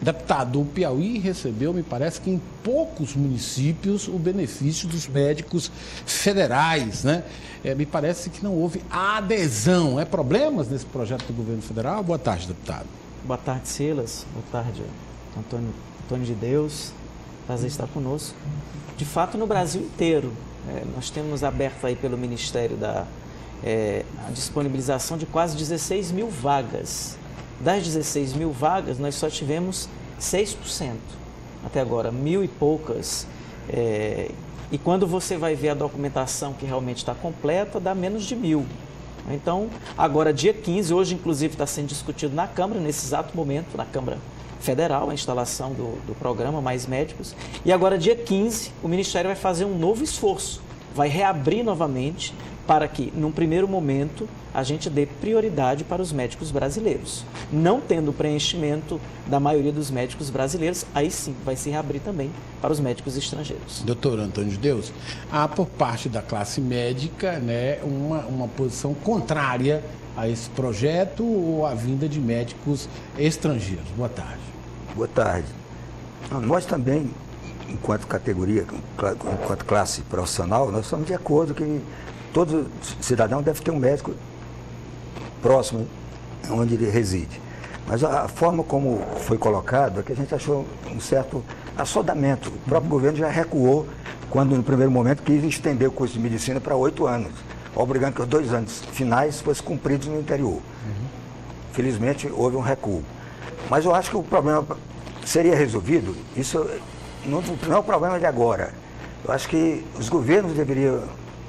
Deputado, o Piauí recebeu, me parece que em poucos municípios, o benefício dos médicos federais, né? Me parece que não houve adesão. Problemas nesse projeto do governo federal? Boa tarde, deputado. Boa tarde, Silas. Boa tarde, Antônio de Deus. Prazer estar conosco. De fato, no Brasil inteiro, nós temos aberto aí pelo Ministério a disponibilização de quase 16 mil vagas. Das 16 mil vagas, nós só tivemos 6%. Até agora, 1.000 e poucas. E quando você vai ver a documentação que realmente está completa, dá menos de 1.000. Então, agora dia 15, hoje inclusive está sendo discutido na Câmara, nesse exato momento, na Câmara Federal, a instalação do programa Mais Médicos. E agora dia 15, o Ministério vai fazer um novo esforço, vai reabrir novamente para que, num primeiro momento, a gente dê prioridade para os médicos brasileiros. Não tendo preenchimento da maioria dos médicos brasileiros, aí sim vai se reabrir também para os médicos estrangeiros. Doutor Antônio de Deus, há por parte da classe médica, né, uma posição contrária a esse projeto ou à vinda de médicos estrangeiros. Boa tarde. Boa tarde. Nós também, enquanto categoria, enquanto classe profissional, nós estamos de acordo que todo cidadão deve ter um médico próximo onde ele reside. Mas a forma como foi colocado é que a gente achou um certo assodamento. O próprio governo já recuou quando, no primeiro momento, quis estender o curso de medicina para 8 anos, obrigando que os 2 anos finais fossem cumpridos no interior. Felizmente, houve um recuo. Mas eu acho que o problema seria resolvido, isso não é o problema de agora. Eu acho que os governos deveriam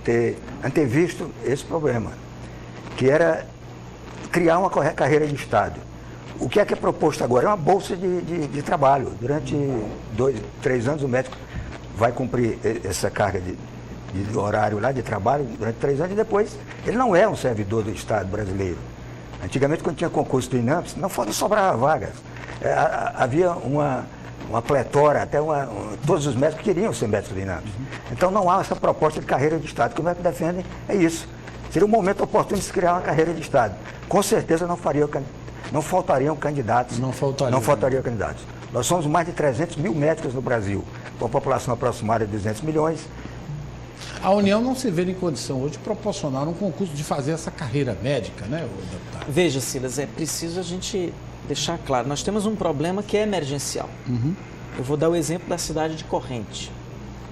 ter antevisto esse problema, que era criar uma carreira de Estado. O que é proposto agora? É uma bolsa de trabalho. Durante 2, 3 anos o médico vai cumprir essa carga de horário lá de trabalho durante 3 anos e depois ele não é um servidor do Estado brasileiro. Antigamente, quando tinha concurso do INAMPS, não sobrava vagas. Havia uma pletora, até todos os médicos queriam ser médicos do INAMPS. Então não há essa proposta de carreira de Estado. O que o médico defende é isso. Seria um momento oportuno de se criar uma carreira de Estado. Com certeza não faltariam candidatos. Não faltariam candidatos. Nós somos mais de 300 mil médicos no Brasil, com a população aproximada de 200 milhões. A União não se vê em condição hoje de proporcionar um concurso de fazer essa carreira médica, né, deputado? Veja, Silas, é preciso a gente deixar claro, nós temos um problema que é emergencial. Eu vou dar o exemplo da cidade de Corrente.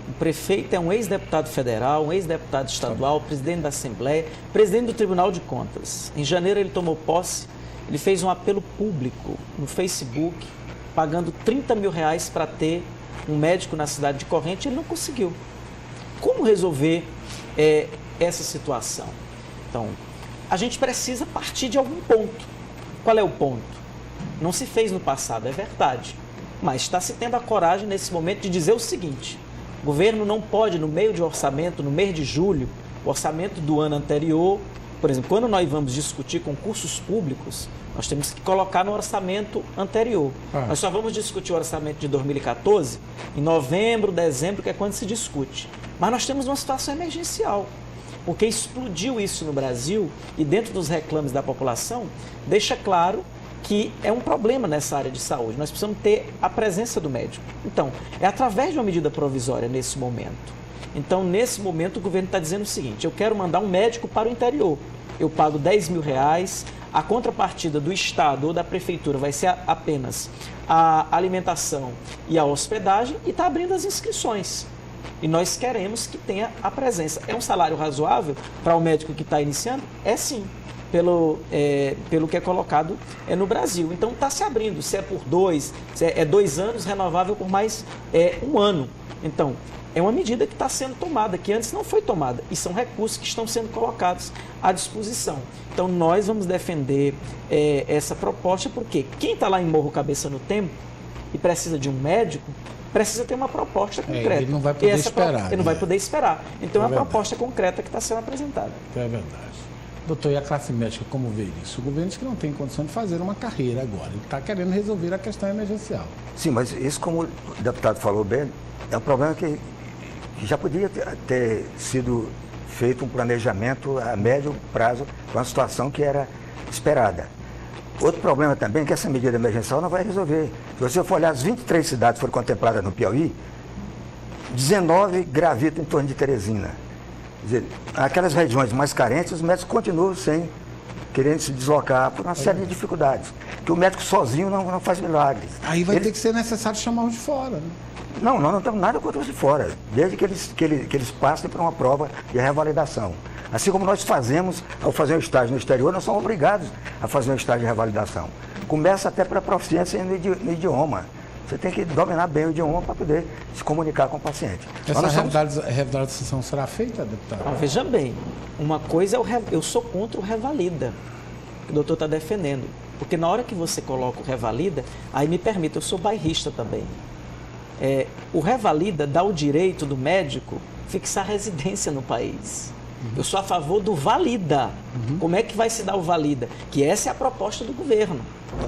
O prefeito é um ex-deputado federal, um ex-deputado estadual, presidente da Assembleia, presidente do Tribunal de Contas. Em janeiro ele tomou posse, ele fez um apelo público no Facebook, pagando R$30 mil para ter um médico na cidade de Corrente, ele não conseguiu. Como resolver essa situação? Então, a gente precisa partir de algum ponto. Qual é o ponto? Não se fez no passado, é verdade. Mas está se tendo a coragem nesse momento de dizer o seguinte: o governo não pode, no meio de orçamento, no mês de julho, o orçamento do ano anterior, por exemplo, quando nós vamos discutir concursos públicos, nós temos que colocar no orçamento anterior. Nós só vamos discutir o orçamento de 2014 em novembro, dezembro, que é quando se discute. Mas nós temos uma situação emergencial, porque explodiu isso no Brasil e dentro dos reclames da população, deixa claro que é um problema nessa área de saúde. Nós precisamos ter a presença do médico. Então, é através de uma medida provisória nesse momento. Então, nesse momento, o governo está dizendo o seguinte: eu quero mandar um médico para o interior. Eu pago R$10 mil, a contrapartida do Estado ou da Prefeitura vai ser apenas a alimentação e a hospedagem e está abrindo as inscrições. E nós queremos que tenha a presença. É um salário razoável para o médico que está iniciando? É sim. Pelo que é colocado no Brasil. Então está se abrindo, se é por 2, se é 2 anos, renovável por mais 1 ano. Então, é uma medida que está sendo tomada, que antes não foi tomada, e são recursos que estão sendo colocados à disposição. Então, nós vamos defender essa proposta, porque quem está lá em Morro Cabeça no Tempo e precisa de um médico, precisa ter uma proposta concreta. Ele não vai poder esperar. Ele não vai poder esperar. Então, é uma proposta concreta que está sendo apresentada. É verdade. Doutor, e a classe médica, como vê isso? O governo diz que não tem condição de fazer uma carreira agora. Ele está querendo resolver a questão emergencial. Sim, mas isso, como o deputado falou bem, é um problema que já podia ter sido feito um planejamento a médio prazo com a situação que era esperada. Outro problema também é que essa medida emergencial não vai resolver. Se você for olhar, as 23 cidades que foram contempladas no Piauí, 19 gravitam em torno de Teresina. Quer dizer, aquelas regiões mais carentes, os médicos continuam sem querendo se deslocar por uma série de dificuldades. Porque o médico sozinho não faz milagres. Aí vai ter que ser necessário chamar os de fora, né? Não, nós não temos nada contra os de fora, desde que eles passem por uma prova de revalidação. Assim como nós fazemos, ao fazer um estágio no exterior, nós somos obrigados a fazer um estágio de revalidação. Começa até pela proficiência no idioma. Você tem que dominar bem o idioma para poder se comunicar com o paciente. Essa revalidação será feita, deputado? Veja bem, uma coisa eu sou contra o revalida, que o doutor está defendendo. Porque na hora que você coloca o revalida, aí me permita, eu sou bairrista também. O revalida dá o direito do médico fixar residência no país. Eu sou a favor do valida. Como é que vai se dar o valida? Que essa é a proposta do governo.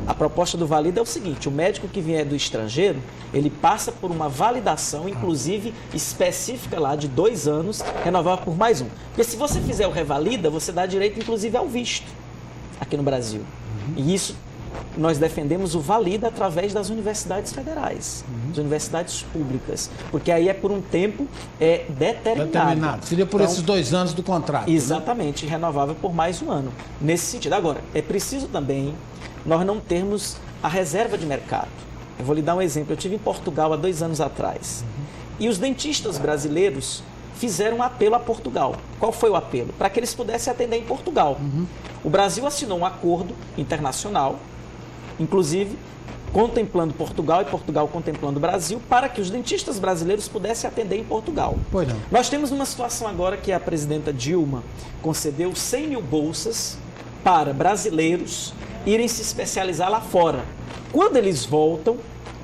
A proposta do valida é o seguinte: o médico que vier do estrangeiro, ele passa por uma validação, inclusive específica lá, de 2 anos, renovável por mais 1. Porque se você fizer o revalida, você dá direito, inclusive, ao visto aqui no Brasil. E isso nós defendemos o valida através das universidades federais, das universidades públicas, porque aí é por um tempo determinado. Seria por esses 2 anos do contrato. Exatamente, né? Renovável por mais 1 ano. Nesse sentido. Agora, é preciso também nós não termos a reserva de mercado. Eu vou lhe dar um exemplo. Eu estive em Portugal há 2 anos atrás. E os dentistas brasileiros fizeram um apelo a Portugal. Qual foi o apelo? Para que eles pudessem atender em Portugal. O Brasil assinou um acordo internacional, inclusive contemplando Portugal e Portugal contemplando o Brasil, para que os dentistas brasileiros pudessem atender em Portugal. Pois não. Nós temos uma situação agora que a presidenta Dilma concedeu 100 mil bolsas para brasileiros irem se especializar lá fora. Quando eles voltam,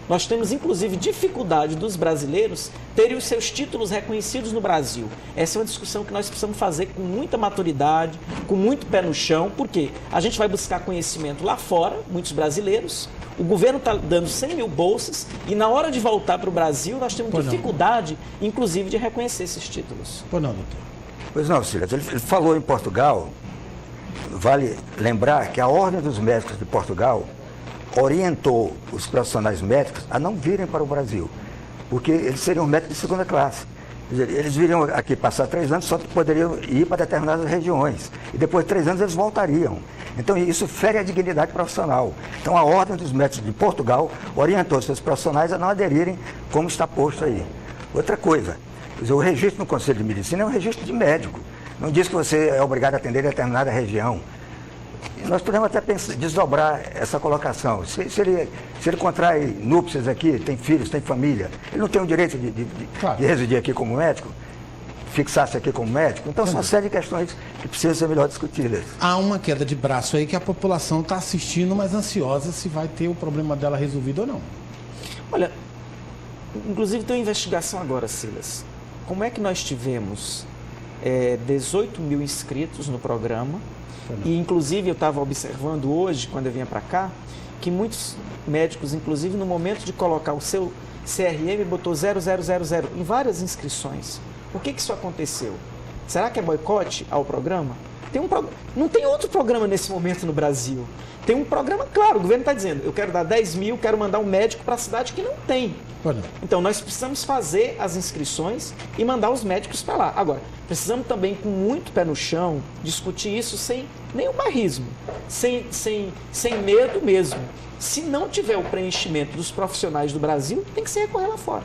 nós temos inclusive dificuldade dos brasileiros terem os seus títulos reconhecidos no Brasil. Essa é uma discussão que nós precisamos fazer com muita maturidade, com muito pé no chão, porque a gente vai buscar conhecimento lá fora, muitos brasileiros, o governo está dando 100 mil bolsas e na hora de voltar para o Brasil nós temos dificuldade, inclusive, de reconhecer esses títulos. Pois não, doutor. Pois não, Silas, ele falou em Portugal, vale lembrar que a Ordem dos Médicos de Portugal orientou os profissionais médicos a não virem para o Brasil, porque eles seriam médicos de 2ª classe. Quer dizer, eles viriam aqui passar 3 anos, só que poderiam ir para determinadas regiões. E depois de 3 anos eles voltariam. Então isso fere a dignidade profissional. Então a Ordem dos Médicos de Portugal orientou seus profissionais a não aderirem, como está posto aí. Outra coisa, quer dizer, o registro no Conselho de Medicina é um registro de médico. Não diz que você é obrigado a atender determinada região. Nós podemos até desdobrar essa colocação. Se ele contrai núpcias aqui, tem filhos, tem família, ele não tem o direito de residir aqui como médico, fixar-se aqui como médico? Então, são uma série de questões que precisam ser melhor discutidas. Há uma queda de braço aí que a população está assistindo, mas ansiosa se vai ter o problema dela resolvido ou não. Olha, inclusive tem uma investigação agora, Silas. Como é que nós tivemos 18 mil inscritos no programa? E, inclusive, eu estava observando hoje, quando eu vinha para cá, que muitos médicos, inclusive, no momento de colocar o seu CRM, botou 0000 em várias inscrições. Por que isso aconteceu? Será que é boicote ao programa? Não tem outro programa nesse momento no Brasil. Tem um programa, claro, o governo está dizendo, eu quero dar 10 mil, quero mandar um médico para a cidade que não tem. Então, nós precisamos fazer as inscrições e mandar os médicos para lá. Agora, precisamos também, com muito pé no chão, discutir isso sem nenhum barrismo, sem medo mesmo. Se não tiver o preenchimento dos profissionais do Brasil, tem que se recorrer lá fora.